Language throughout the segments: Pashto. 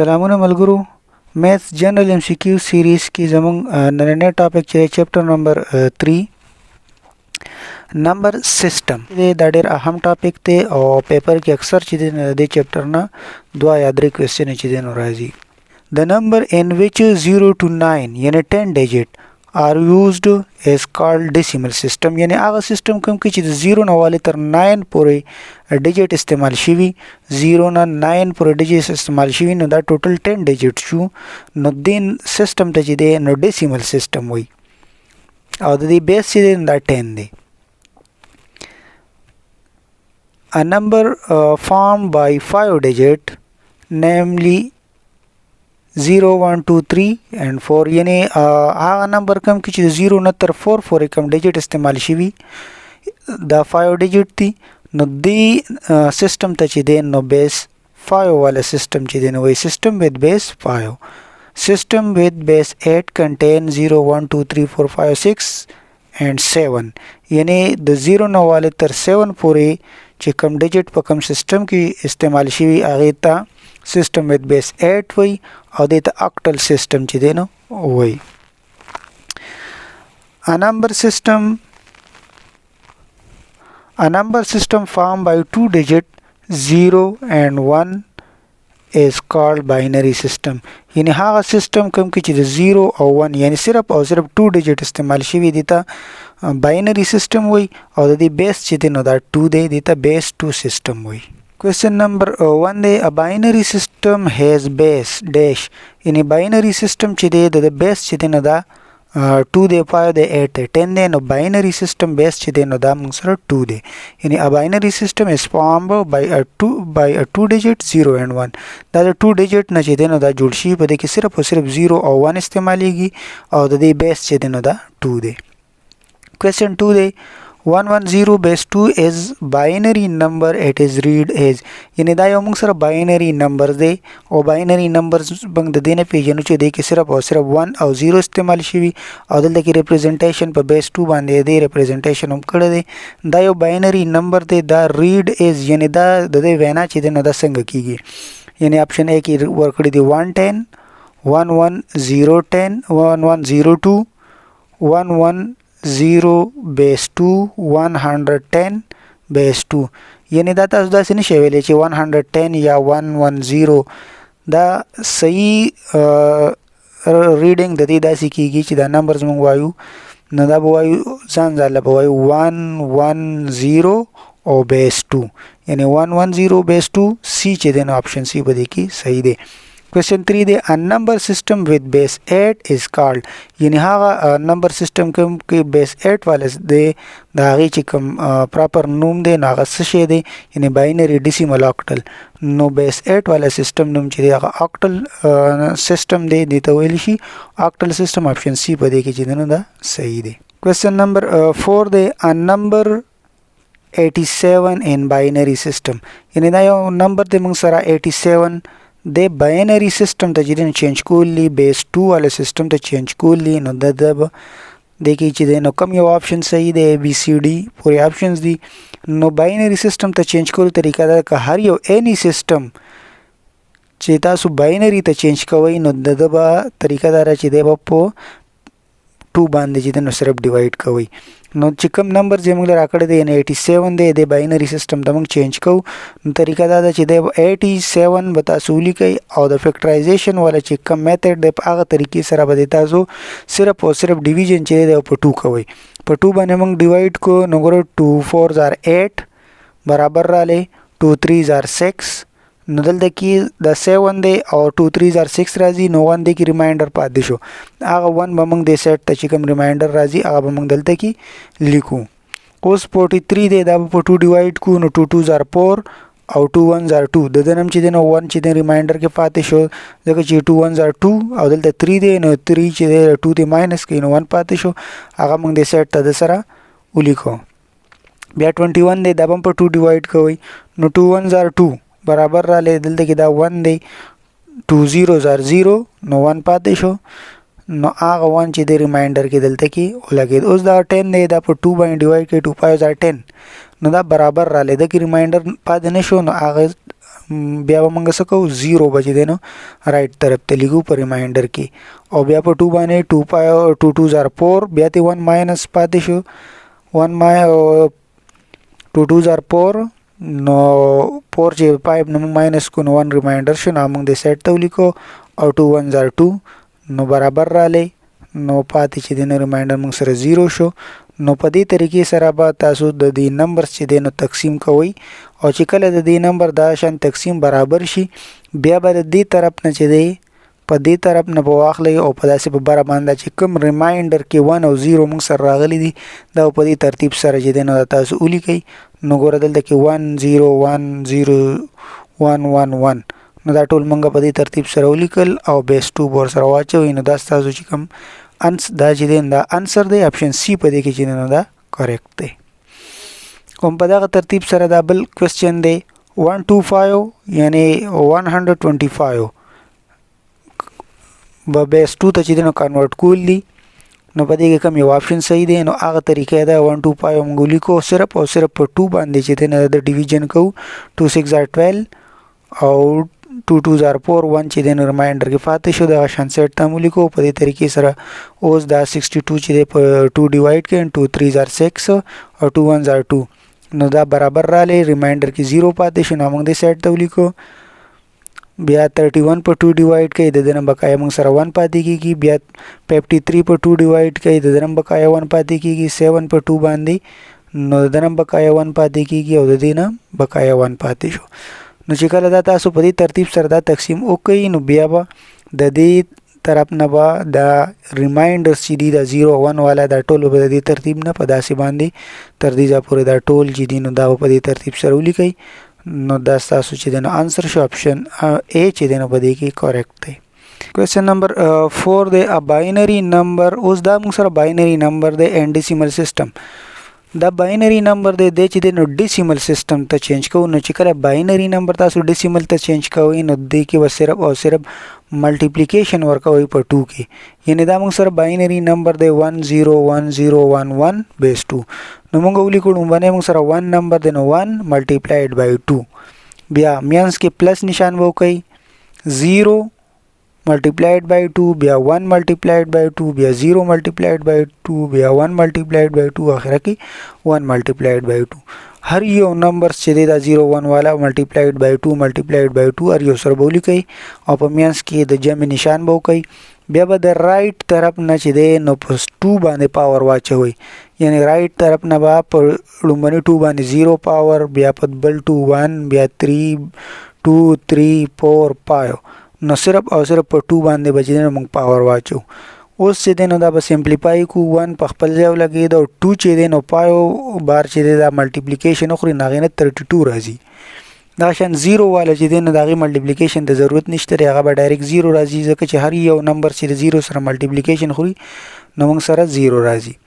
सलामुन मलगुरु maths general MCQ series की जमंग नन्हे टॉपिक चे चैप्टर नंबर 3 नंबर सिस्टम दे दाडेर अहम टॉपिक ते और पेपर के अक्सर चीजें दे चैप्टर ना दो याद क्वेश्चन चीजें नोराजी the number in which 0 to 9 यानी 10 digit are used as called decimal system यानी आगा सिस्टम कम की चीज़ 0 न वाले तर 9 पूरे डिजिट इस्तेमाल शिवी 0 ना 9 पूरे डिजिट इस्तेमाल शिवी नो दा टोटल 10 डिजिट शू नो दिन सिस्टम ते चिदे नो डेसिमल सिस्टम हुई और दी बेस चिदे दा 10 दे a number formed by 5 digit namely 0 1 2 3 and 4 यानी आ नंबर कम की चीज़ 0 नत्तर 4 4 कम डिजिट इस्तेमाल शिवी द 5 डिजिट थी नो दी सिस्टम तची दे नो बेस 5 वाला सिस्टम ची दे नो वही system with base 5 system with base 8 contain 0 1 2 3 4 5 6 and 7 यानी द 0 नो वाले तर 7 पूरे ची कम डिजिट पर कम सिस्टम की इस्तेमाल शिवी आगे ता सिस्टम विद बेस 8 वही और देता ऑक्टल सिस्टम ची देनो वही a number system formed by 2 digit 0 and 1 is called binary system यानी हाँ सिस्टम कम की चीज़ 0 और 1 यानी सिर्फ 2 डिजिट इस्तेमाल शिवी देता बाइनरी सिस्टम हुई और दी बेस चीज़ नो दा 2 दे देता बेस 2 सिस्टम हुई Question number 1 de a binary system has base dash यानी binary system चिदे द base चिदे न दा 2 de 5 de 8 de 10 de no binary system base चिदे न दा मुंगसर 2 de यानी a binary system is formed by a 2 digit 0 and 1 दा 2 digit न चिदे न दा जुड़शी पदे कि सिर्फ 0 और 1 इस्तेमालीगी और द base चिदे न दा 2 de Question 2 de 110 base 2 is binary number it is read as यानी दा यमुंग सर binary numbers दे और binary numbers बंग देने पे जनू चे दे कि सिर्फ 1 और 0 इस्तेमाल शिवी और दल की रिप्रेजेंटेशन पर base 2 बांधे दे रिप्रेजेंटेशन हम कर दे दा यो binary number दे दा read as यानी दा दे वेना चे दे न दा संग कीगी यानी ऑप्शन ए की वर्क दी 110 110 1102 110 base 2 110 base 2 यानी दाता सुधा से नहीं शेवेले चे 110 या 110 दा सही रीडिंग दती दा सीखीगी ची दा नंबर्स मंगवायु नदा बवायु जान जाला बवायु 110 और बेस 2 यानी 110 बेस 2 सी चे देना ऑप्शन सी बदे की सही दे Question 3 de a number system with base 8 is called यानी हाँ नंबर सिस्टम के बेस 8 वाले दे दागी चिकम प्रॉपर नूम दे नागा सशे दे यानी बाइनरी डेसिमल ऑक्टल नो बेस 8 वाला सिस्टम नूम चिदे आगा ऑक्टल सिस्टम दे देता वेलिशी ऑक्टल सिस्टम ऑप्शन सी पर दे की चिदे दा सही दे Question number 4 de a number 87 in binary system यानी दा यो नंबर दे मंगसरा 87 दे बाइनरी सिस्टम त जिदे चेंज कोली बेस 2 वाले सिस्टम त चेंज कोली नो दब देखी चिदे नो कम यो ऑप्शन सही दे बी सी डी पूरे ऑप्शंस दी नो बाइनरी सिस्टम त चेंज कोल तरीका दा का हर यो एनी सिस्टम चेता सु बाइनरी त चेंज कवई नो दबा तरीका दारा चिदे बप्पो 2 बांधे जिदे नो सिर्फ डिवाइड कवई नो चिकम नंबर जे मंगले आकड़े दे 87 दे बाइनरी सिस्टम तमंग चेंज कऊ तरीका दादा चिदे 87 बता सूली कई और द फैक्टराइजेशन वाला चिकम मेथड दे आगा तरीके सरा बदेता जो सिर्फ और सिर्फ डिवीजन चिदे दे पर 2 कवई पर 2 बने मंग डिवाइड को नगरो 2 4 are 8 बराबर राले 2 3 are 6 नदल दे की द 7 दे और 2 3 are 6 राजी नो 1 दे की रिमाइंडर पा दिशो आगा 1 बमंग दे सेट त चिकम रिमाइंडर राजी आगा बमंग दलते की लिखूं उस 43 दे दा पर 2 डिवाइड को नो 2 2 are 4 और 2 1 are 2 ददनम चिदे नो 1 चिदे रिमाइंडर के पाते शो जगह ची 2 1 are 2 और दलते 3 दे नो 3 चिदे 2 दे माइनस के नो 1 पाते शो आगा मंग दे सेट त दसरा उलिखो बिया 21 दे दबम पर 2 डिवाइड कोई नो 2 1 are 2 बराबर राले दिल दे किदा 1 दे 2 0 are 0 नो 1 पाते शो नो आगा 1 चिदे रिमाइंडर के दिल तकी लगे उस दा 10 दे दा पर 2 बाय डिवाइड के 2 5 are 10 नो दा बराबर राले दा की रिमाइंडर पा देने शो नो आगा بیا به موږ څه کوو 0 به چې دی نو رایټ طرف ته لیکو په ریمایندر کې او بیا په 2 باندې 2 پای 2 2 زار 4 بیا ته 1 ماینس پاتې شو 1 2 2 زار 4 نو 4 چې 5 نو ماینس کو نو 1 ریمایندر شو نو موږ د سیټ ته لیکو او 2 1 زار 2 نو برابر را لې نو پاتې چې د ریمایندر موږ سره 0 شو نو په دې طریقې سره به تاسو د دې نمبر چې د نو تقسیم کوئ او چې کله د دې نمبر دا شان تقسیم برابر شي بیا به د دې طرف نه چې دی په دې طرف نه به واخلئ او په داسې په بره باندې چې کوم ریمایندر کې 1 او 0 موږ سره راغلي دي دا په دې ترتیب سره چې دی نو تاسو ولیکئ نو ګوره دلته کې 1 0 1 0 1 1 1 نو دا ټول موږ په دې ترتیب سره ولیکل او بیس 2 ور سره واچوئ نو دا ستاسو چې کوم دا چې دی دا انسر دی اپشن سی په دې کې چې نو دا کریکټ دی کوم په دغه ترتیب سره دا بل کوېسچن دی 125 یعنی 125 به بیس 2 ته چې دی نو کنورټ کول دي نو په دې کې کوم یو اپشن صحیح دی نو هغه طریقې دا 125 موږ لیکو صرف او صرف په 2 باندې چې دی نو د ډیویژن کوو 2 6 زار 12 او 2 2 زار 4 1 چې د ریمایندر کې پاتې شو د شان سیټ ته مولیکو په دې طریقې سره اوس دا 62 چې په 2 ډیوایډ کړي 2 3 زار 6 او 2 1 زار 2 نو دا برابر را لې ریمایندر کې 0 پاتې شو نو موږ د سیټ ته ولیکو بیا 31 په 2 ډیوایډ کړي د دنه بقایا موږ سره 1 پاتې کیږي بیا 53 په 2 ډیوایډ کړي د دنه بقایا 1 پاتې کیږي 7 په 2 باندې نو د دنه بقایا 1 پاتې کیږي او د دینه بقایا 1 پاتې شو نو چې کله دا تاسو په دې ترتیب سره دا تقسیم وکړئ نو بیا به د دې طرف نه به دا ریمایندر چې دی دا 0 1 والا دا ټول به د دې ترتیب نه په داسې باندې تر دې ځای پورې دا ټول چې دی نو دا په دې ترتیب سره ولیکئ نو دا تاسو چې دی نو انسر شو اپشن A چې دی نو په دې کې کریکټ دی کوېسچن نمبر 4 دی ا باینری نمبر اوس دا موږ سره باینری نمبر دی اینڈ ډیسیمل سیستم دا باینری نمبر دی چې د نو ډیسیمل سیستم ته چینج کوو نو چې کله باینری نمبر تاسو ډیسیمل ته چینج کوئ نو د کې و صرف او صرف ملټیپلیکیشن ورکوي په 2 کې یعنی دا موږ سره باینری نمبر دی 1 0 1 0 1 1 بیس 2 نو موږ ولیکو باندې موږ سره 1 نمبر دی نو 1 ملټیپلایډ بای 2 بیا مینس کې پلس نشان وکړئ 0 multiplied by 2 بیا 1 multiplied by 2 بیا 0 multiplied by 2 بیا 1 multiplied by 2 اخر کې 1 multiplied by 2 هر یو نمبر چې دی دا 0 1 والا multiplied by 2 multiplied by 2 هر یو سره به ولیکئ او په مینس کې د جمع نشان به وکړئ بیا به د رایټ طرف نه چې دی نو په 2 باندې پاور واچوئ یعنی رایټ طرف نه به په لومړني 2 باندې 0 پاور بیا په بل 2 1 بیا 3 2 3 4 5 نو صرف او صرف په 2 باندې بچی دی نو موږ پاور واچو اوس چې دی نو دا به سمپلیفای کو 1 په خپل ځای ولګېد او 2 چې دی نو پایو بار چې دی دا ملټیپلیکیشن وخوري نو هغې نه 32 راځي دا شان 0 والا چې دی نو د هغې ملټیپلیکیشن ته ضرورت نشته دی هغه به ډایرکټ 0 راځي ځکه چې هر یو نمبر چې د 0 سره ملټیپلیکیشن خوري نو موږ سره 0 راځي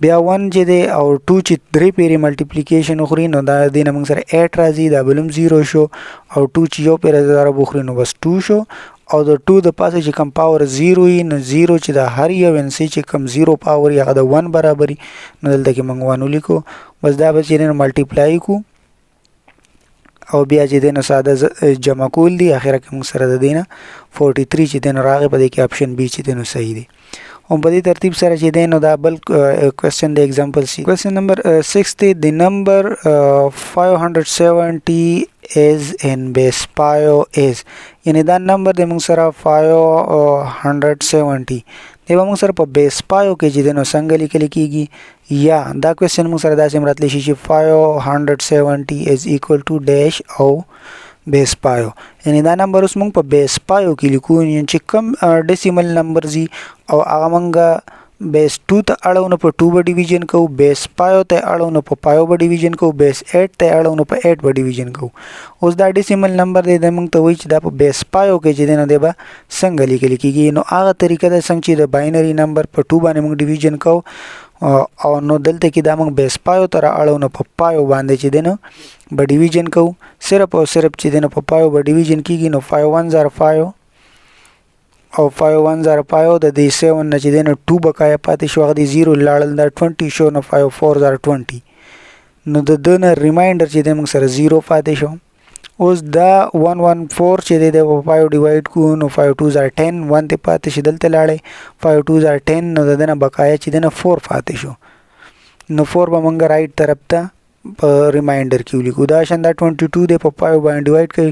بیا 1 چې دی او 2 چې 3 پیری ملټیپلیکیشن وخوري نو دا دی نه موږ سره 8 راځي دا بل هم 0 شو او 2 چې یو پیره ضرب وخوري نو بس 2 شو او د 2 د پاسه چې کم پاور 0 وي نو 0 چې د هر یو انسي چې کم 0 پاور هغه د 1 برابري نو دلته کې موږ 1 ولیکو بس دا به چې ملټیپلای کو او بیا چې دی نو ساده جمع کول دي اخره کې موږ سره د دی نه 43 چې دی نو راغی په دې کې اپشن بی چې دی نو صحیح دی او په دې ترتیب سره چې دی نو دا بل کوېسچن دی ایگزامپل سی کوېسچن نمبر 6 دی د نمبر 570 is in base pio is یعنی دا نمبر دی موږ سره 570 دی به موږ سره په بیس پایو کې چې دی نو څنګه لیکل کیږي یا دا کوېسچن موږ سره داسې راتلی شي چې 570 is equal to dash او بیس پایو یعنی دا نمبر اوس موږ په بیس پایو کې لیکو چې کوم ډیسیمل نمبر زی او هغه موږ بیس 2 ته اړو نو په 2 به ډیویژن کوو بیس پایو ته اړو نو په پایو به ډیویژن کوو بیس 8 ته اړو نو په 8 به ډیویژن کوو اوس دا ډیسیمل نمبر دی د موږ ته وایي چې دا په بیس پایو کې چې دی نو دی به څنګه لیکل کیږي نو هغه طریقه ده څنګه چې د باینري نمبر په 2 باندې موږ ډیویژن کوو او نو دلته کې دا موږ بیس پایو ته اړو نو په پایو باندې چې دی نو به ډیویژن کوو صرف او صرف چې دی نو په پایو به ډیویژن کیږي نو 5 1 زار 5 او 5 1 زار 5 د دې 7 نه چې دی نو 2 بقایا پاتې شو هغه د 0 لاړل دا 20 شو نو 5 4 زار 20 نو د دنه ریمایندر چې دی موږ سره 0 پاتې شو اوس دا 114 چې دی د 5 ډیوایډ کو نو 5 2 are 10 1 ته پاتې شي دلته لاړې 5 2 are 10 نو دنه بقایا چې دنه 4 پاتې شو نو 4 به مونږ رائټ طرف ته په ریمایندر کې ولیکو دا شان دا 22 دی په 5 باندې ډیوایډ کړي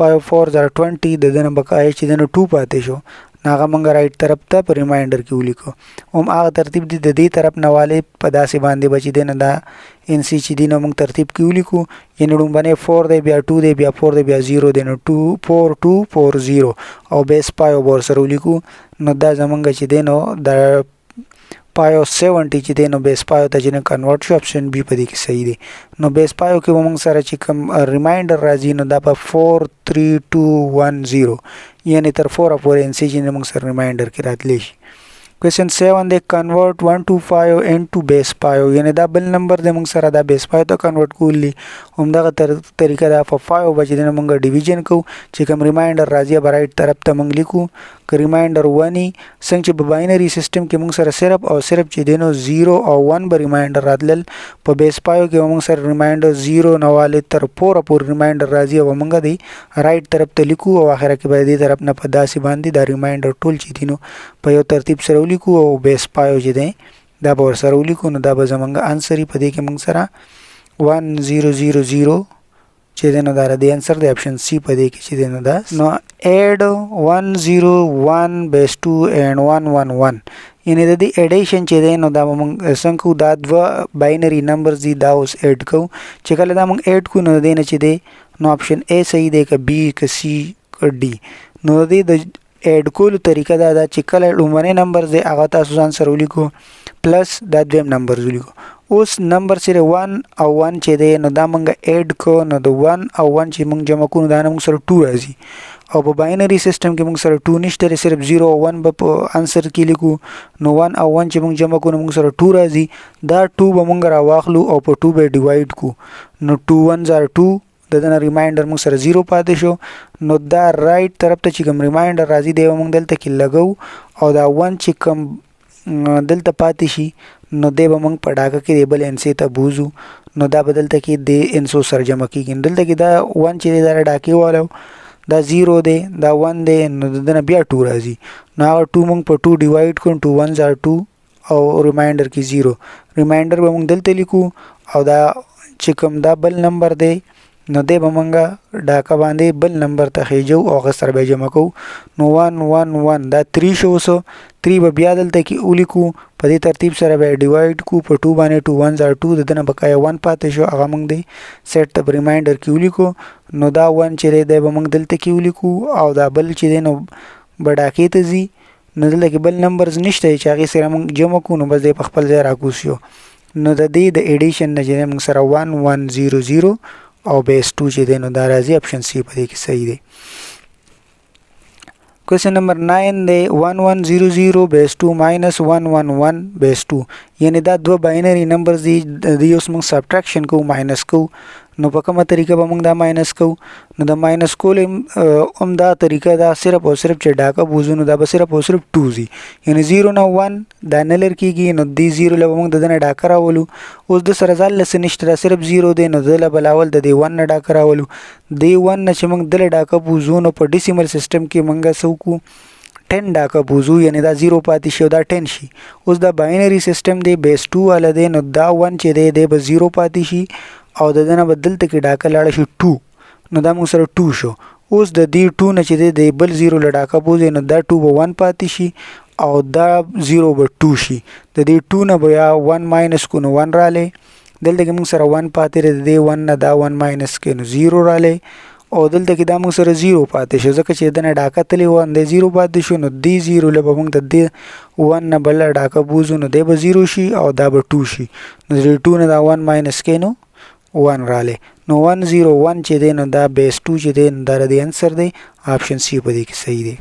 5 4 are 20 دنه بقایا چې دنه 2 پاتې شو ناغه مونږ رائټ طرف ته په ریمایندر کې ولیکو هم هغه ترتیب دی د دې طرف نه والے په داسې باندې بچی دی نه دا ان سی چې دی نو مونږ ترتیب کې ولیکو یعنی لومبنه 4 دی بیا 2 دی بیا 4 دی بیا 0 دی نو 2 4 2 4 0 او بیس پایو بور سره ولیکو نو دا زمونږ چې دی نو د پایو 70 چې دی نو بیس پایو ته چې کنورټ شو اپشن بی په دې کې صحیح دی نو بیس پایو کې موږ سره چې کوم ریمایندر راځي نو دا په 4 3 2 1 0 یعنی تر 4 پورې ان سی چې موږ سره ریمایندر کې راتلی شي Question 7 they convert 125 into base pi یعنی دا بل نمبر د موږ سره دا بیس پای ته کنورټ کولی همدغه طریقه دا په 5 بچی د موږ ډیویژن کو چې کوم ریمایندر راځي به رائټ طرف ته موږ لیکو که ریمایندر 1 څنګه چې په باینری سیستم کې موږ سره صرف او صرف چې دینو 0 او 1 به ریمایندر راتلل په بیس پای کې موږ سره ریمایندر 0 نواله تر 4 پورې ریمایندر راځي او موږ دی رائټ طرف ته لیکو او اخر کې به دې طرف نه په داسې باندې دا ریمایندر ټول چې دینو په یو ترتیب سره لیکو او بیس پای چې دی دا به سره لیکو نو دا به زمونږ انسر په دې کې موږ سره 1000 چې دنه دا د انسر د اپشن سی په دې کې چې دنه دا نو add 101 base 2 and 111 یعنی د دې اډیشن چې دی نو دا موږ څنګه دا دو باینری نمبرز دي دا اوس اډ کو چې کله دا موږ اډ کو نو دینه چې دی نو اپشن A صحیح دی که B که C که D نو د اډ کول طریقه دا چې کله لومړی نمبر دی هغه تاسو ځان سره ولیکو پلس دا دویم نمبر ولیکو اوس نمبر سره 1 او 1 چې دی نو دا موږ اډ کو نو د 1 او 1 چې موږ جمع کوو دا موږ سره 2 راځي او په باینری سیستم کې موږ سره 2 نشته صرف 0 او 1 په انسر کې لیکو نو 1 او 1 چې موږ جمع کوو موږ سره 2 راځي دا 2 به موږ راواخلو او په 2 به ډیوایډ کو نو 2 1 are 2 دغه ریمایندر موږ سره 0 پاتې شو نو دا رائټ طرف ته چې کوم ریمایندر راځي دی موږ دلته کې لګو او دا 1 چې کوم دلته پاتې شي نو دی به موږ په ډاګه کې دی بل انسی ته بوزو نو دا بدلته کې دی انسو سره جمع کیږي دلته کې دا 1 چې دا ډاکې والو دا 0 دی دا 1 دی نو دنه بیا 2 راځي نو 2 موږ په 2 ډیوایډ کوو 2 1 are 2 او ریمایندر کې 0 ریمایندر به موږ دلته لیکو او دا چې کوم دا بل نمبر دی نو دی به موږ ډاکه باندې بل نمبر ته خېجو او هغه سره به جمع کوو نو 1 1 1 دا 3 شو سو 3 به بیا دلته کې ولیکو په دې ترتیب سره به ډیوایډ کو په 2 باندې 2 1 are 2 دنه بقایا 1 پاتې شو هغه موږ دی سیټ ته ریمایندر کې ولیکو نو دا 1 چې دی به موږ دلته کې ولیکو او دا بل چې دی نو بډاکې ته زی نو دلته کې بل نمبرز نشته چې هغه سره موږ جمع کو نو بس دی په خپل ځای راکوسیو نو د دې د ایډیشن نه چې موږ سره 1100 او بیس 2 چې دی نو دا راځي اپشن سی په دې کې صحیح دی Question number 9 دی 1100 بیس 2 minus 111 بیس 2 یعنی دا دو باینری نمبرز دي د اوس موږ سبټریکشن کو ماینس کو نو په کومه طریقه به موږ دا ماینس کو نو دا ماینس کول دا طریقه دا صرف او صرف چې ډاکه بوزو نو دا به صرف او صرف 2 زی یعنی 0 نه 1 دا نه لر کیږي نو دی 0 له موږ دنه ډاکه راولو اوس د سره ځل لس نشته صرف 0 دی نو دله بلاول د دی 1 نه ډاکه راولو دی 1 نه چې موږ دله ډاکه بوزو نو په ډیسیمل سیستم کې موږ سوکو 10 ډاکه بوزو یعنی دا 0 پاتې شي دا 10 شي اوس دا باینری سیستم دی بیس 2 ول دی نو دا 1 چې دی به 0 پاتې شي او دنه بدلته کې ډاکه لاړ شي 2 نو دا موږ سره 2 شو اوس د دې 2 نه چې دی بل 0 لډاکه بوزي نو دا 2 به 1 پاتې شي او دا 0 به 2 شي د دې 2 نه بیا 1 ماینس کو نو 1 رااله دلته کې موږ سره 1 پاتې دی 1 نه دا 1 ماینس کې نو 0 رااله او دلته کې دا موږ سره 0 پاتې شو ځکه چې دنه ډاکه تلې و اند 0 پاتې شو نو دی 0 له موږ د دې 1 نه بل ډاکه بوزو نو دی به 0 شي او دا به 2 شي نو د 2 نه دا 1 ماینس کې نو 1 رااله نو 101 چې دی نو دا بیس 2 چې دی نو دا د انسر دی اپشن سی په دې کې صحیح دی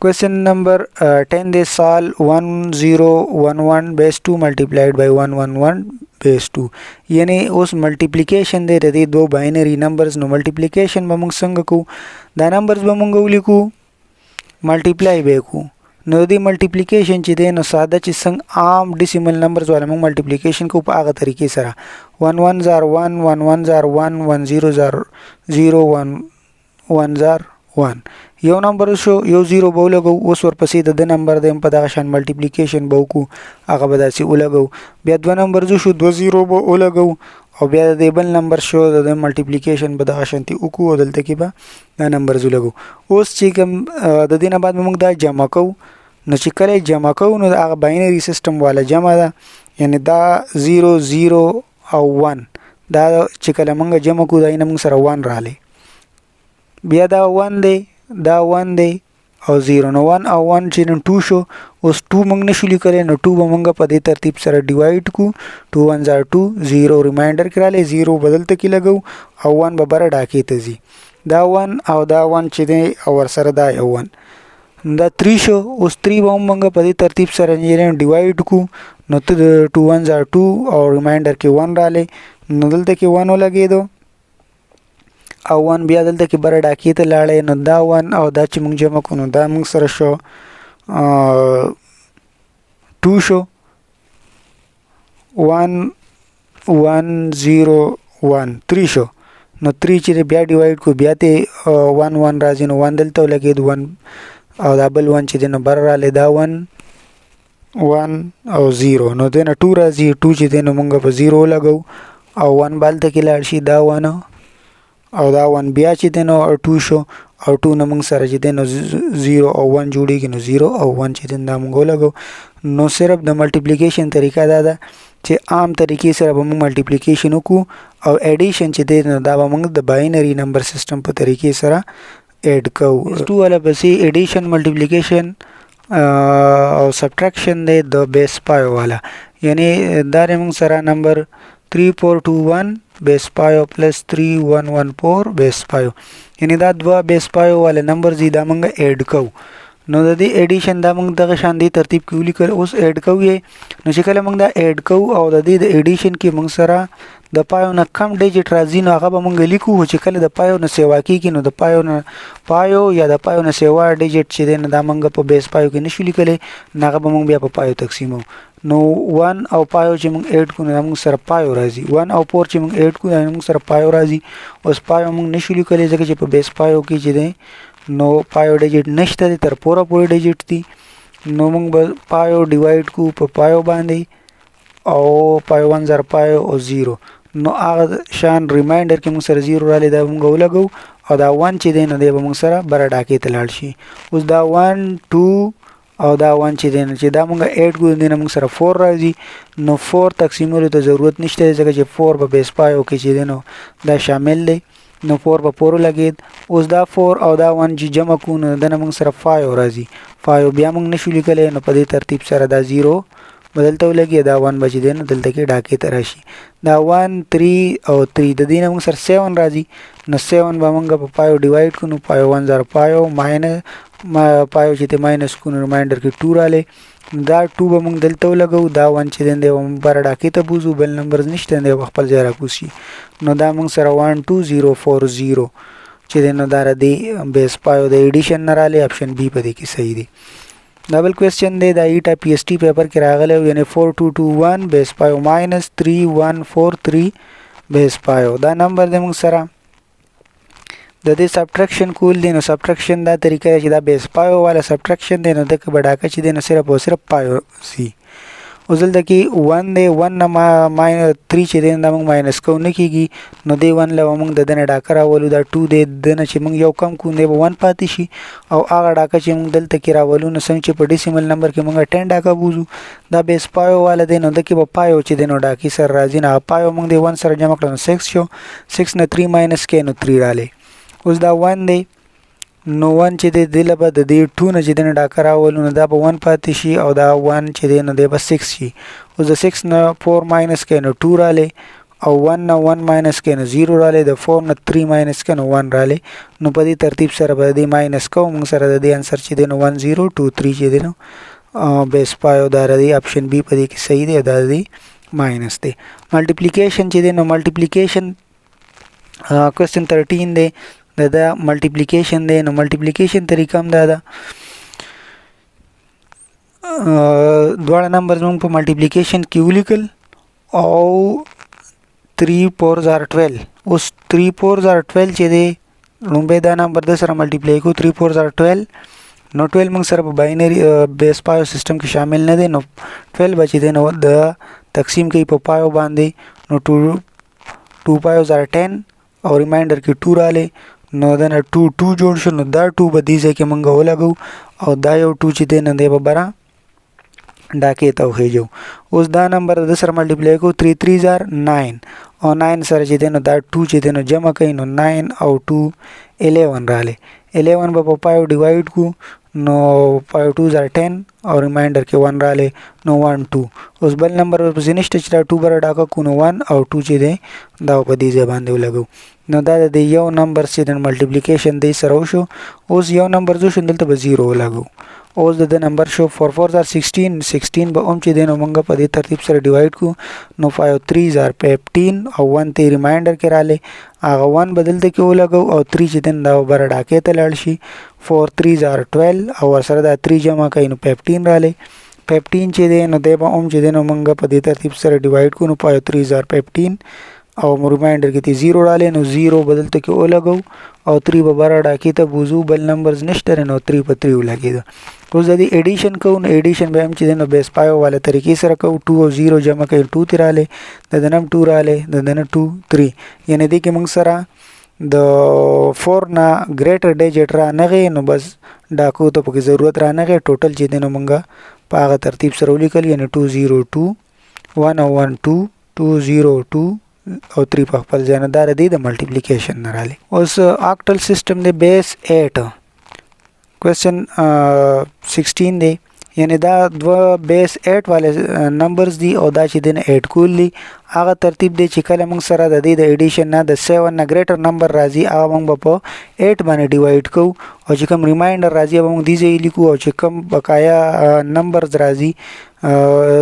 Question number 10 they solve 1011 base 2 multiplied by 111 base 2 یعنی اوس ملټیپلیکیشن دی د دې دو باینری نمبرز نو ملټیپلیکیشن به موږ څنګه کو دا نمبرز به موږ ولیکو ملټیپلای به کو نو د ملټیپلیکیشن چې دی نو ساده چې څنګه عام ډیسیمل نمبرز والا موږ ملټیپلیکیشن کو په هغه طریقې سره 1 1 زار 1 1 1 زار 1 1 0 زار 0 1 1 زار 1 یو نمبر شو یو 0 به ولګو اوس ورپسې د نمبر د په دغه شان ملټیپلیکیشن به وکړو هغه به داسې ولګو بیا 2 نمبر شو 2 0 به ولګو او بیا د بل نمبر شو د ملټیپلیکیشن به دغه شانتي وکړو دلته کې به دا نمبر زولګو اوس چې کوم د دې نه بعد موږ دا جمع کوو نو چې کله جمع کوو نو هغه باینری سیستم والا جمع ده یعنی دا 0 0 او 1 دا چې کله موږ جمع کوو دا موږ سره 1 رالی بیا دا 1 دی دا 1 دی او 0 نو 1 او 1 چې نن 2 شو اوس 2 موږ نشو لیکلی نو 2 به موږ په دې ترتیب سره ډیوایډ کو 2 1 زار 2 0 ریمایندر کړاله 0 بدلته کې لګو او 1 به بر ډاکې ته ځي دا 1 او دا 1 چې دی او ور سره دا یو 1 دا 3 شو اوس 3 به موږ په دې ترتیب سره ډیوایډ کو نو 2 1 زار 2 او ریمایندر کې 1 رااله نو دلته کې 1 ولګېدو او 1 بیا دلته کې بر ډاکې ته لاړې نو دا 1 او دا چې موږ جمع کوو دا موږ سره شو 2 شو 1 1 0 1 3 شو نو 3 چې بیا ډیوایډ کو بیا ته 1 1 راځي نو 1 دلته ولګېد 1 او دا بل 1 چې نو بر رااله دا 1 1 او 0 نو دنه 2 راځي 2 چې نو موږ په 0 لګو او 1 بالته کې لاړ شي دا 1 او دا 1 بیا چې نو 2 شو او 2 نو موږ سره چې نو 0 او 1 جوړیږي نو 0 او 1 چې دا موږ لګو نو صرف د ملټیپلیکیشن طریقه دا ده چې عام طریقې سره به موږ ملټیپلیکیشن وکړو او ایډیشن چې نو دا به موږ د باینری نمبر سیستم په طریقې سره اډ کوو 2 والا بسې ایډیشن ملټیپلیکیشن او سبټریکشن د بیس پایو والا یعنی دا موږ سره نمبر 3421 بیس پایو پلس 3114 بیس پایو یعنی دا دوا بیس پایو والا نمبر زی دا موږ اډ کوو نو د دې ایډیشن دا موږ دغه شان دی ترتیب کې ولیکل اوس اډ کوو نو چې کله موږ دا اډ کوو او د دې د ایډیشن کې موږ سره د پایو نه کم ډیجټ راځي نو هغه به موږ لیکو چې کله د پایو نه سیوا کیږي نو د پایو نه پایو یا د پایو نه سیوا ډیجټ چې دی نو دا موږ په بیس پایو کې نشو لیکلی نو هغه به موږ بیا په پایو تقسیمو نو 1 او پایو چې موږ اډ کوو نو موږ سره پایو راځي 1 او 4 چې موږ اډ کوو نو موږ سره پایو راځي اوس پایو موږ نشو لیکلی ځکه چې په بیس پایو کې چې دی نو پایو ډیجټ نشته تر پوره پورې ډیجټ دي نو موږ به پایو ډیوایډ کو په پایو باندې او پایو 1 زر پایو او 0 نو هغه شان ریمایندر کې موږ سره 0 رالی دا موږ ولګو او دا 1 چې دی نو دی به موږ سره بر ډاکې ته لاړ شي اوس دا 1 2 او دا 1 چې دی نو چې دا موږ اډ کوو دی نو موږ سره 4 راځي نو 4 تقسیمولو ته ضرورت نشته ځکه چې 4 په بیس پایو کې چې دی نو دا شامل دی نو 4 په پورو لګید اوس دا 4 او دا 1 چې جمع کو نو دنه موږ سره 5 راځي 5 بیا موږ نشو لیکلی نو په دې ترتیب سره دا 0 بدلته ولګي دا 1 بچی دی نو دلته کې ډاکې ته راشي دا 1 3 او 3 د دې نه موږ سره 7 راځي نو 7 به موږ په پایو ډیوایډ کو نو پایو 1 زر پایو پایو چې ته ماینس کو نو ریمایندر کې 2 رالی دا 2 به موږ دلته ولګو دا 1 چې دی بر ډاکې ته بوزو بل نمبرز نشته دی خپل ځای راکوسي نو دا موږ سره 1 2 0 4 0 چې دی نو دا دی بیس پایو د ایډیشن نه رالی اپشن بی په دې کې صحیح دی دا بل کوېسچن دی دا ایټا پی ایس ټي پیپر کې راغلی یعنی 4221 بیس پایو ماینس 3143 بیس پایو دا نمبر دی موږ سره د دې سبټریکشن کول دی نو سبټریکشن دا طریقه چې دا بیس پایو والا سبټریکشن دی نو دغه به ډاکه چې دی نو صرف او صرف پایو سی اوس دلته کې 1 دی 1 نه ماینس 3 چې دی دا موږ ماینس کوو نه کېږي نو دی 1 له موږ د دنه ډاکه راولو دا 2 دی دنه چې موږ یو کم کوو دی به 1 پاتې شي او هغه ډاکه چې موږ دلته کې راولو نو څنګه چې په ډیسیمل نمبر کې موږ 10 ډاکه بوزو دا بیس پایو والا دی نو دکې به پایو چې دی نو ډاکې سره راځي نه پایو موږ دی 1 سره جمع کړو نو 6 شو 6 نه 3 ماینس کې نو 3 رالی اوس دا 1 دی نو 1 چې دی دله به د دې 2 نه چې دی ډاکه راولو نو دا به 1 پاتې شي او دا 1 چې دی نو دی به 6 شي اوس د 6 نه 4 ماینس کې نو 2 رالی او 1 نه 1 ماینس کې نو 0 رالی د 4 نه 3 ماینس کې نو 1 رالی نو په دې ترتیب سره به دې ماینس کوو موږ سره د دې انسر چې دی نو 1 0 2 3 چې دی نو بیس پایو دا دی اپشن بی په دې کې صحیح دی دا دی ماینس دی ملټیپلیکیشن چې دی نو ملټیپلیکیشن کوېسچن 13 دی دا ملټیپلیکیشن دی نو ملټیپلیکیشن طریقه هم دا ده दवाड़ा नंबर्स में पे मल्टीप्लिकेशन क्यों लिखल और 3 4 12 उस 3 4 12 चे दे लुम्बे दा नंबर दे sir multiply को 3 4 12 नो 12 मंग सर बाइनरी बेस पायो सिस्टम के शामिल न दे नो 12 बची दे नो द तकसीम के पायो बांधे नो 2 पायो 10 और रिमाइंडर की 2 राले नो देना 2 जोड़ नो दा 2 बदी से के मंगा हो लगू और दा यो 2 ची दे न दे बरा डाके तो है जो उस दा नंबर दे सर मल्टीप्लाई को 3 3 9 और 9 सर ची दे नो दा 2 ची दे नो जमा कहीं नो 9 और 2 11 राले 11 बाबा पायो डिवाइड को नो पायो 2 10 और रिमाइंडर के 1 राले नो 1 2 उस बल नंबर पर जिनिस्ट चला 2 बरा डाका को नो 1 और 2 ची दे दाव पदी जे बांधे लगू नो दा दे यो नंबर से दे मल्टीप्लिकेशन दे सरोशो उस यो नंबर जो शुंदल तो 0 लागू उस दे नंबर शो 4 4 16 16 बम ची दे नो मंगा पदी तरतीब से डिवाइड को नो 5 3 15 और 1 ते रिमाइंडर के राले आगा 1 बदलते क्यों लगो और 3 ची दे दाव बरा डाके तलाड़शी 4 3 12 और सरदा 3 जमा कहीं नो 15 राले 15 ची दे नो देबा ओम ची दे नो मंगा पदी तरतीब से डिवाइड को नो 5 3 15 और रिमाइंडर की 0 डाले नो 0 बदलते के ओ लगो और 3 बरा डाकी तब बुजू बल नंबर्स निश्टर नो 3 पर 3 लगी तो यदि एडिशन को एडिशन में हम चीज़ नो बेस पायो वाले तरीके से रखो 2 और 0 जमा कर 2 तिराले ददनम 2 राले ददन 2 3 यानी देखिए मंगसरा द 4 ना ग्रेटर डिजिट रा नगे नो बस डाकू तो पकी ज़रूरत रा नगे टोटल चीज़ें नो मंगा पागा तरतीब से रोली कल यानी 2 0 2 1 1 2 2 0 2 और 3 पल जाना दार दी द मल्टीप्लिकेशन नराले उस ऑक्टल सिस्टम दे बेस 8 क्वेश्चन 16 दे यानी दा दो बेस 8 वाले नंबर्स दी और दा ची दिन 8 कूल ली आगा तरतीब दे चिकल मंग सरा दी द एडिशन ना द 7 ना ग्रेटर नंबर राजी आगा मंग बपो 8 बाने डिवाइड को और चिकम रिमाइंडर राजी अब मंग दीजे लिखो और चिकम बकाया नंबर्स राजी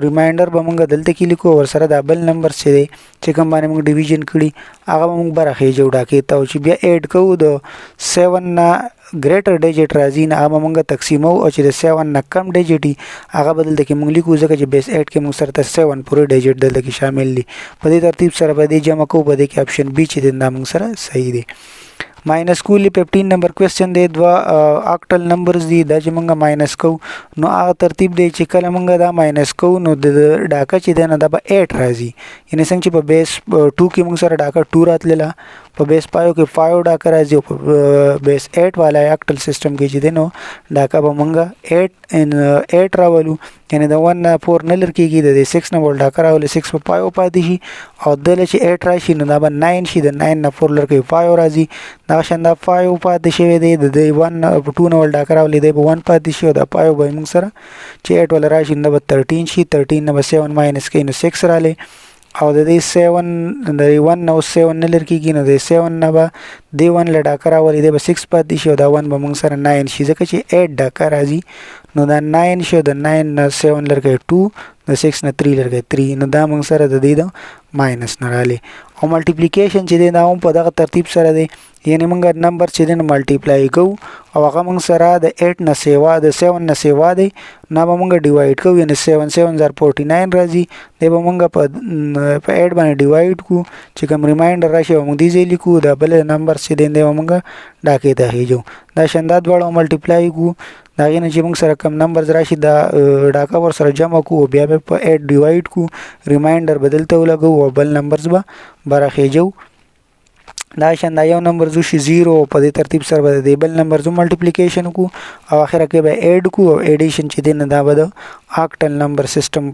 रिमाइंडर बमंगा दलते की लिखो और सरा डबल नंबर से दे चिकम बाने मंग डिवीजन कड़ी आगा मंग बरा खे जोड़ा के ता चिबिया 8 को द 7 ना ग्रेटर डिजिट राजी ना आगा मंगा तकसीमो और चिदे 7 ना कम डिजिट आगा बदल दे के मंग लिखो जगह जे बेस 8 के मंग सर 7 पूरे डिजिट दल के शामिल ली पदी तरतीब सर पदी जमा को पदी के ऑप्शन बी ची दिन मंग सर सही दे माइनस को 15 नंबर क्वेश्चन दे द्वा ऑक्टल नंबर्स दी दा जमंगा माइनस को नो आ तरतीब दे चिकल मंगा दा माइनस को नो डाका ची देना दा 8 राजी यानी संची प बेस 2 की मंग सर डाका 2 रातलेला प बेस पायो के 5 डाका राजी बेस 8 वाला ऑक्टल सिस्टम के ची देनो डाका प मंगा 8 इन 8 रावलू यानी द 1 4 नलर की दे 6 न बोल डाका रावले 6 प पायो पादी और दले ची 8 राशी नो दा 9 शी द 9 न 4 लर के 5 राजी दाशंदा 5 उपादिशे दे 1 2 न डाका रावले दे 1 पादिशे दा पायो बाय मंग सर ची 8 वाला राशी न 13 शी 13 न 7 माइनस के न 6 राले और दे 7 द 1 न 7 न लड़की की न दे 7 न बा दे 1 ल डाका रावले दे 6 पादिशे दा 1 मंग सर 9 शी जके ची 8 डाका राजी नो दा 9 शो द 9 न 7 लड़के 2 द 6 न 3 लड़के 3 नो दा मंग सर दे दा माइनस न राले और मल्टीप्लिकेशन ची दे ना पदा का तरतीब सर दे यानी मंगा नंबर ची दे मल्टीप्लाई को और आगा मंग सरा द 8 न सेवा द 7 न सेवा दे ना मंगा डिवाइड को यानी 7 7 49 राजी दे मंगा प 8 बाने डिवाइड को चिकम रिमाइंडर राशि मंग दीजे लिखू द बले नंबर ची दे मंगा डाके दा है जो दा शंदात वाला मल्टीप्लाई को दागे न चिमंग सर कम नंबर राशि दा डाका वर सर जमा को ब्या पे 8 डिवाइड को रिमाइंडर बदलते लगो वो बल नंबर्स बा बरा खेजो दाशन दायो नंबर जो 0 पदे तरतीब सर बदे देबल नंबर जो मल्टीप्लिकेशन को और आखिर के बे ऐड को एडिशन ची दिन दा बद ऑक्टल नंबर सिस्टम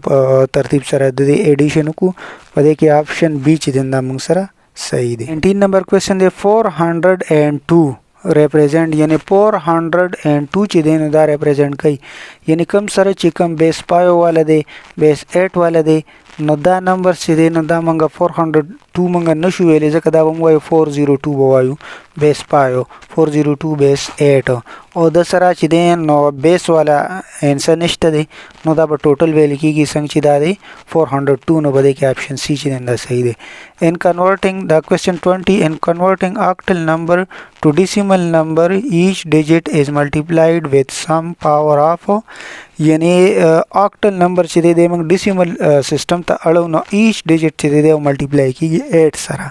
तरतीब सर दे एडिशन को पदे के ऑप्शन बी ची दिन दा मंग सर सही दे 19 नंबर क्वेश्चन दे 402 रिप्रेजेंट यानी 402 ची देन दा रिप्रेजेंट कई यानी कम सर चिकम बेस पायो वाला दे बेस 8 वाला दे नदा नंबर ची दे नदा मंगा 402 मंगा नशु वेले जका दा मंगा 402 बवायु बेस पायो 402 बेस 8 और दसरा ची दे नो बेस वाला आंसर निष्ठ दे नो दा टोटल वैल्यू की संग ची दा दे 402 नो बदे के ऑप्शन सी ची देन दा सही दे in converting the question 20 in converting octal number to decimal number each digit is multiplied with some power of یعنی آکټل نمبر چې دی موږ ډیسیمل سیستم ته اړو نو ایچ ډیجټ چې دی او ملټیپلای کیږي 8 سره.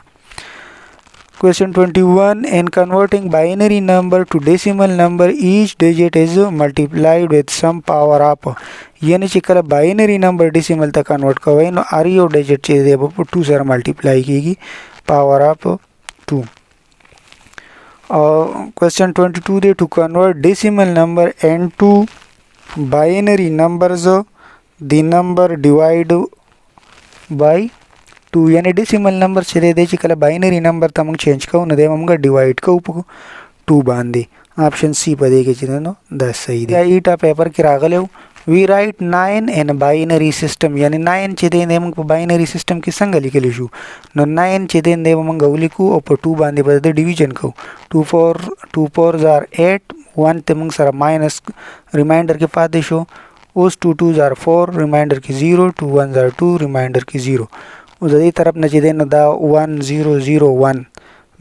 Question 21. In converting binary number to decimal number, each digit is multiplied with some power up. یعنی چې کله باینری نمبر ډیسیمل ته کنورټ کوئ نو هر یو ډیجټ چې دی په 2 سره ملټیپلای کیږي پاور اپ 2. Question 22 دی to convert decimal number into binary numbers, the number divide by 2. یعنی ډیسیمل نمبر چې دی چې کله باینری نمبر ته موږ چینج کوو نو دی موږ ډیوایډ کوو په 2 باندې. آپشن سی په دې کې چې نو دا صحیح دی. ایټا پیپر کې راغلی وی رائټ 9 ان باینری سیستم. یعنی 9 چې دی موږ په باینری سیستم کې څنګه لیکلی شو نو 9 چې دی موږ ولیکو او په 2 باندې به د ډیویژن کوو. 2 4s are 8. 1 ته موږ سره ماینس ریمایندر کې پاتې شو. اوس 2 2s are 4 ریمایندر کې 0. 2 1s are 2 ریمایندر کې 0. اوس د دې طرف نه چې دی نو دا 1 0 0 1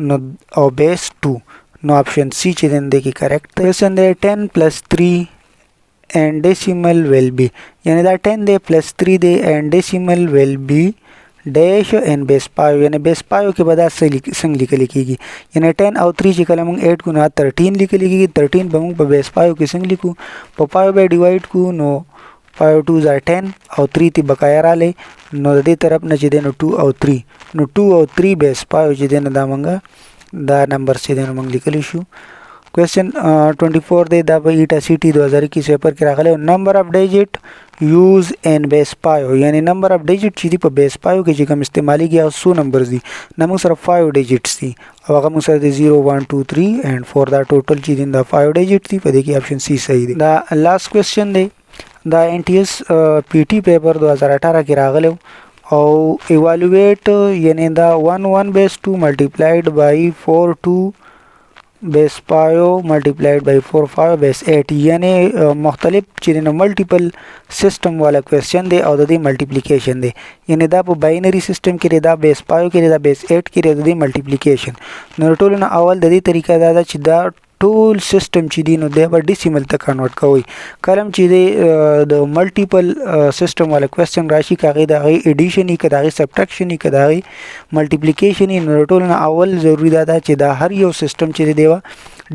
نو او بیس 2 نو آپشن سی چې دی کې کریکټ. کوېسچن دی 10 + 3 and decimal will be. یعنی دا 10 دی پلس 3 دی and decimal will be ډیش ان بیس پایو. یعنی بیس پایو کې به دا څنګه لیکل کېږي. یعنی 10 او 3 چې کله موږ 8 کو نو 13 لیکل کېږي. 13 به موږ په بیس پایو کې څنګه لیکو په پایو به ډیوایډ کو نو 5 2s are 10 او 3 تی بقایا رالی نو د دې طرف نه چې دی نو 2 او 3 نو 2 او 3 بیس پایو چې دی نو دا موږ دا نمبر چې دی نو موږ لیکلی شو. Question 24 دی دا به ایټا سی ټي 2021 پیپر کې راغلی. نمبر اف ډیجټ یوز ان بیس پایو. یعنی نمبر اف ډیجټ چې دی په بیس پایو کې چې کوم استعمالیږي هغه څو نمبرز دي نو موږ سره 5 ډیجټس دي او هغه موږ سره دی 0 1 2 3 and 4. دا ټوټل چې دی دا 5 ډیجټ دي. په دې کې آپشن سی صحیح دی. دا لاست کوېسچن دی دا NTS PT پیپر 2018 کې راغلی او ایوالویټ یعنی دا 1 1 بیس 2 ملټیپلایډ بای 4 2 بیس پایو ملټیپلایډ بای 4 5 بیس 8. یعنی مختلف چې نو ملټیپل سیستم والا کوېسچن دی او د دې ملټیپلیکیشن دی. یعنی دا په باینری سیستم کې دا بیس پایو کې دا بیس 8 کې د دې ملټیپلیکیشن نو ټول نه اول د دې طریقه دا چې دا ټول سیستم چې دی نو دی به ډیسیمل ته کنورټ کوئ. کلم چې دی د ملټیپل سیستم والا کوېسچن راشي که هغې د هغې ایډیشن وي که د هغې سبټرکشن وي که د هغې ملټیپلیکیشن وي نو ټول نه اول ضروري دا ده چې دا هر یو سیستم چې دی به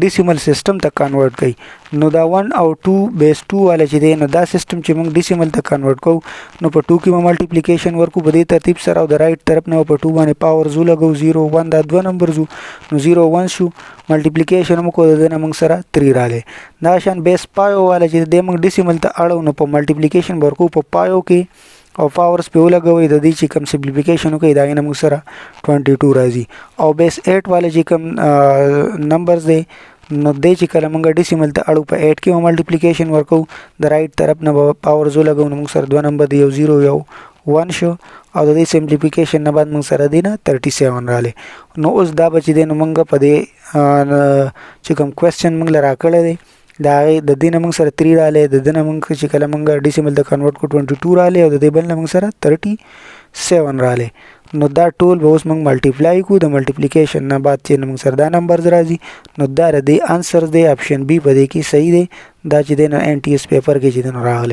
ډیسیمل سیستم ته کنورټ کوي. نو دا 1 او 2 بیس 2 والا چې دی نو دا سیستم چې موږ ډیسیمل ته کنورټ کوو نو په 2 کې به ملټیپلیکیشن ورکو په دې ترتیب سره او د رایټ طرف نه په 2 باندې پاور زو لګو 0 1 دا 2 نمبر زو نو 0 1 شو ملټیپلیکیشن موږ کو د نه موږ سره 3 رالی. دا شان بیس پایو والا چې دی موږ ډیسیمل ته اړو نو په ملټیپلیکیشن ورکو په پایو کې او پاورز په ولګوي د دې چې کوم سمپلیفیکیشن وکړي دا نه موږ سره 22 راځي. او بیس 8 والا چې کوم نمبرز دی نو دې چې کله موږ ډیسیمل ته اړو په 8 کې ملټیپلیکیشن ورکو د رایټ طرف نه پاور زو لګو نو موږ سره 2 نمبر دی یو 0 یو 1 شو او د دې سمپلیفیکیشن نه بعد موږ سره دی نه 37 رالی. نو اوس دا بچ دی نو موږ په دې چې کوم کوېسچن موږ له راکړی دی دا هغې د دې نه موږ سره 3 رالی د دې نه موږ چې کله موږ ډیسیمل ته کنورټ کو 22 رالی او د دې بل نه موږ سره 37 رالی. نو دا ټول به اوس موږ ملټیپلای کو د ملټیپلیکیشن نه بعد چې موږ سره دا نمبرز راځي نو دا د دې انسر دی آپشن بی په دې کې صحیح دی. دا چې دی نو NTS پیپر کې چې دی نو راغلی.